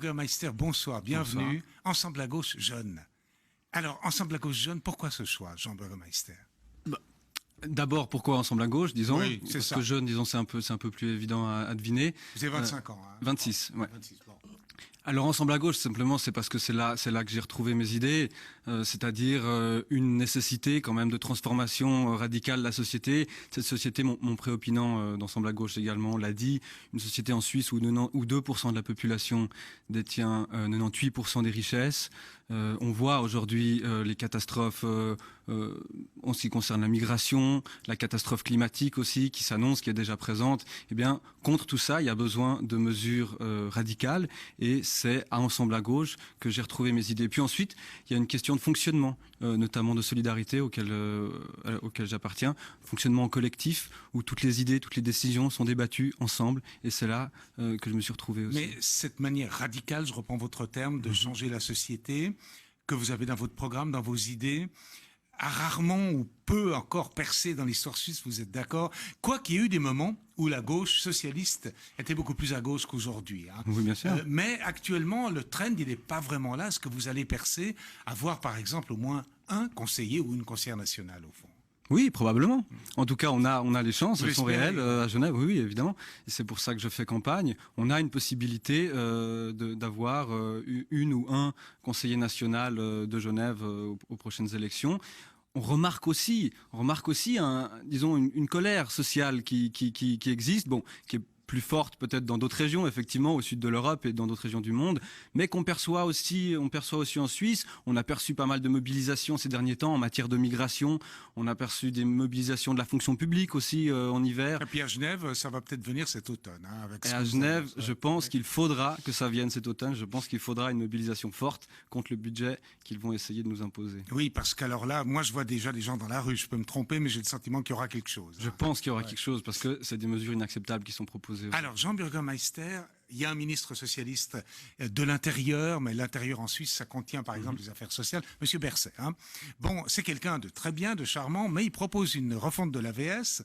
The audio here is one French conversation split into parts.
Bürgermeister, bonsoir, bienvenue. Bonsoir. Ensemble à gauche, jeune. Alors, Ensemble à gauche, jeune, pourquoi ce choix, Jean Bürgermeister? D'abord, pourquoi Ensemble à gauche, disons, oui, parce ça. que jeune, disons, c'est un peu plus évident à deviner. Vous avez 25 ans. Hein. 26, ouais. 26, bon. Alors Ensemble à gauche, simplement, c'est parce que c'est là que j'ai retrouvé mes idées, c'est-à-dire une nécessité quand même de transformation radicale de la société. Cette société, mon préopinant d'Ensemble à gauche également l'a dit, une société en Suisse où 2% de la population détient 98% des richesses. On voit aujourd'hui les catastrophes en ce qui concerne la migration, la catastrophe climatique aussi qui s'annonce, qui est déjà présente. Eh bien, contre tout ça, il y a besoin de mesures radicales et c'est à Ensemble à gauche que j'ai retrouvé mes idées. Puis ensuite, il y a une question de fonctionnement, notamment de solidarité auquel j'appartiens, fonctionnement collectif où toutes les idées, toutes les décisions sont débattues ensemble et c'est là que je me suis retrouvé aussi. Mais cette manière radicale, je reprends votre terme, de changer la société que vous avez dans votre programme, dans vos idées, a rarement ou peu encore percé dans l'histoire suisse, vous êtes d'accord? Quoi qu'il y ait eu des moments où la gauche socialiste était beaucoup plus à gauche qu'aujourd'hui. Hein. Oui, bien sûr. Mais actuellement, le trend, il n'est pas vraiment là. Est-ce que vous allez percer, avoir par exemple au moins un conseiller ou une conseillère nationale au fond? Oui, probablement. En tout cas, on a les chances, elles sont réelles à Genève, oui, évidemment. Et c'est pour ça que je fais campagne. On a une possibilité d'avoir une ou un conseiller national de Genève aux prochaines élections. On remarque aussi disons une colère sociale qui existe, bon, qui est plus forte peut-être dans d'autres régions, effectivement, au sud de l'Europe et dans d'autres régions du monde, mais qu'on perçoit aussi en Suisse. On a perçu pas mal de mobilisations ces derniers temps en matière de migration. On a perçu des mobilisations de la fonction publique aussi en hiver. Et puis à Genève, ça va peut-être venir cet automne. Hein, avec et à Genève, je pense qu'il faudra que ça vienne cet automne. Je pense qu'il faudra une mobilisation forte contre le budget qu'ils vont essayer de nous imposer. Oui, parce qu'alors là, moi je vois déjà des gens dans la rue. Je peux me tromper, mais j'ai le sentiment qu'il y aura quelque chose. Je pense qu'il y aura quelque chose parce que c'est des mesures inacceptables qui sont proposées. Alors, Jean Bürgermeister, il y a un ministre socialiste de l'Intérieur, mais l'Intérieur en Suisse, ça contient par exemple les affaires sociales, Monsieur Berset. Hein. Bon, c'est quelqu'un de très bien, de charmant, mais il propose une refonte de l'AVS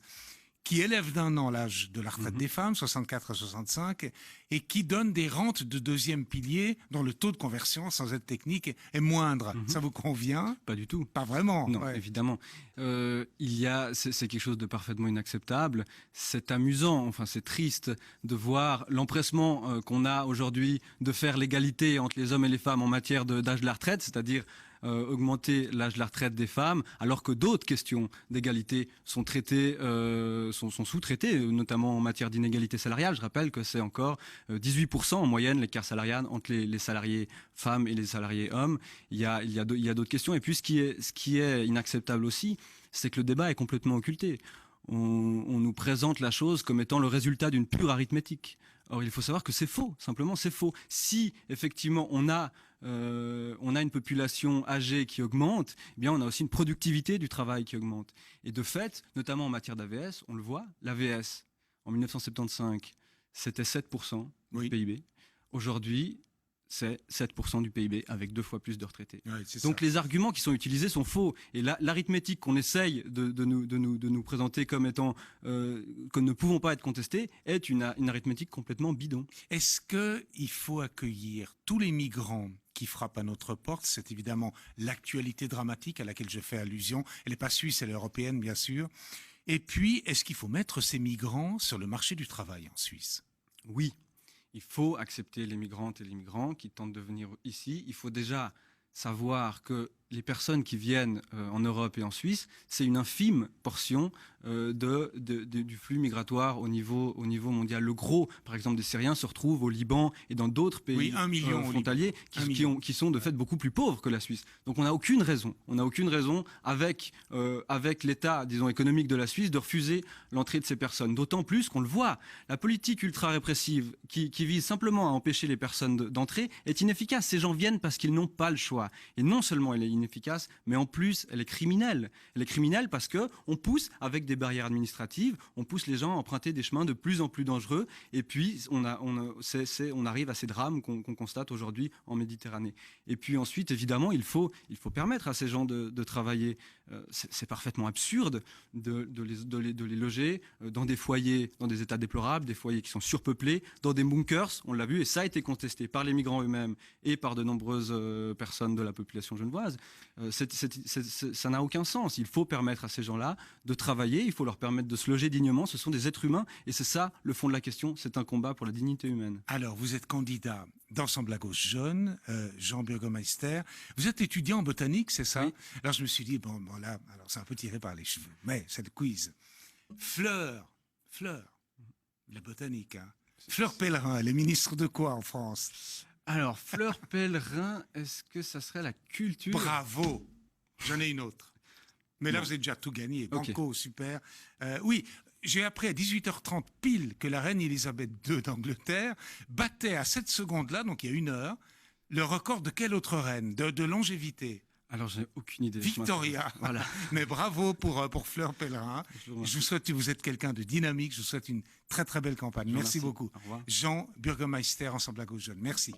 qui élève d'un an l'âge de la retraite des femmes, 64 à 65, et qui donne des rentes de deuxième pilier dont le taux de conversion, sans être technique, est moindre. Ça vous convient? Pas du tout. Pas vraiment. Non, évidemment. C'est quelque chose de parfaitement inacceptable. C'est amusant, enfin c'est triste de voir l'empressement qu'on a aujourd'hui de faire l'égalité entre les hommes et les femmes en matière d'âge de la retraite, c'est-à-dire augmenter l'âge de la retraite des femmes, alors que d'autres questions d'égalité sont traitées, sont sous-traitées, notamment en matière d'inégalité salariale. Je rappelle que c'est encore 18% en moyenne l'écart salarial entre les salariés femmes et les salariés hommes. Il y a d'autres questions. Et puis ce qui est inacceptable aussi, c'est que le débat est complètement occulté. On nous présente la chose comme étant le résultat d'une pure arithmétique. Or, il faut savoir que c'est faux. Simplement, c'est faux. Si effectivement on a une population âgée qui augmente, eh bien on a aussi une productivité du travail qui augmente. Et de fait, notamment en matière d'AVS, on le voit, l'AVS en 1975, c'était 7% du PIB. Aujourd'hui, c'est 7% du PIB avec 2 fois plus de retraités. Ouais, donc les arguments qui sont utilisés sont faux. Et l'arithmétique qu'on essaye de nous présenter comme étant que ne pouvons pas être contestés est une arithmétique complètement bidon. Est-ce qu'il faut accueillir tous les migrants qui frappent à notre porte? C'est évidemment l'actualité dramatique à laquelle je fais allusion. Elle n'est pas suisse, elle est européenne, bien sûr. Et puis, est-ce qu'il faut mettre ces migrants sur le marché du travail en Suisse? Oui. Il faut accepter les migrantes et les migrants qui tentent de venir ici. Il faut déjà savoir que les personnes qui viennent en Europe et en Suisse, c'est une infime portion du flux migratoire au niveau mondial. Le gros, par exemple, des Syriens se retrouvent au Liban et dans d'autres pays frontaliers qui sont de fait beaucoup plus pauvres que la Suisse. Donc on n'a aucune raison avec l'état, disons, économique de la Suisse de refuser l'entrée de ces personnes. D'autant plus qu'on le voit, la politique ultra-répressive qui vise simplement à empêcher les personnes d'entrer est inefficace. Ces gens viennent parce qu'ils n'ont pas le choix. Et non seulement elle est inefficace, mais en plus, elle est criminelle. Elle est criminelle parce que on pousse, avec des barrières administratives, on pousse les gens à emprunter des chemins de plus en plus dangereux, et puis on arrive à ces drames qu'on constate aujourd'hui en Méditerranée. Et puis ensuite, évidemment, il faut permettre à ces gens de travailler. C'est parfaitement absurde de les loger dans des foyers, dans des états déplorables, des foyers qui sont surpeuplés, dans des bunkers, on l'a vu, et ça a été contesté par les migrants eux-mêmes et par de nombreuses personnes de la population genevoise. Ça n'a aucun sens. Il faut permettre à ces gens-là de travailler, il faut leur permettre de se loger dignement. Ce sont des êtres humains, et c'est ça le fond de la question, c'est un combat pour la dignité humaine. Alors, vous êtes candidat d'Ensemble à gauche jeune, Jean Burgomeister. Vous êtes étudiant en botanique, c'est ça? Oui. Alors je me suis dit, bon là, alors c'est un peu tiré par les cheveux, mais c'est le quiz. Fleur, la botanique, hein. Fleur Pellerin, elle est ministre de quoi en France? Alors, Fleur Pellerin, est-ce que ça serait la culture? Bravo. J'en ai une autre. Mais là, Non. vous avez déjà tout gagné. Banco, Ok. super. Oui, j'ai appris à 18h30 pile que la reine Elisabeth II d'Angleterre battait à cette seconde-là, donc il y a 1 heure, le record de quelle autre reine de longévité? Alors, j'ai aucune idée. Victoria. Voilà. Mais bravo pour Fleur Pellerin. Je vous souhaite, vous êtes quelqu'un de dynamique, je vous souhaite une très très belle campagne. Merci beaucoup. Au revoir. Jean Burgomeister, Ensemble à gauche jeune. Merci.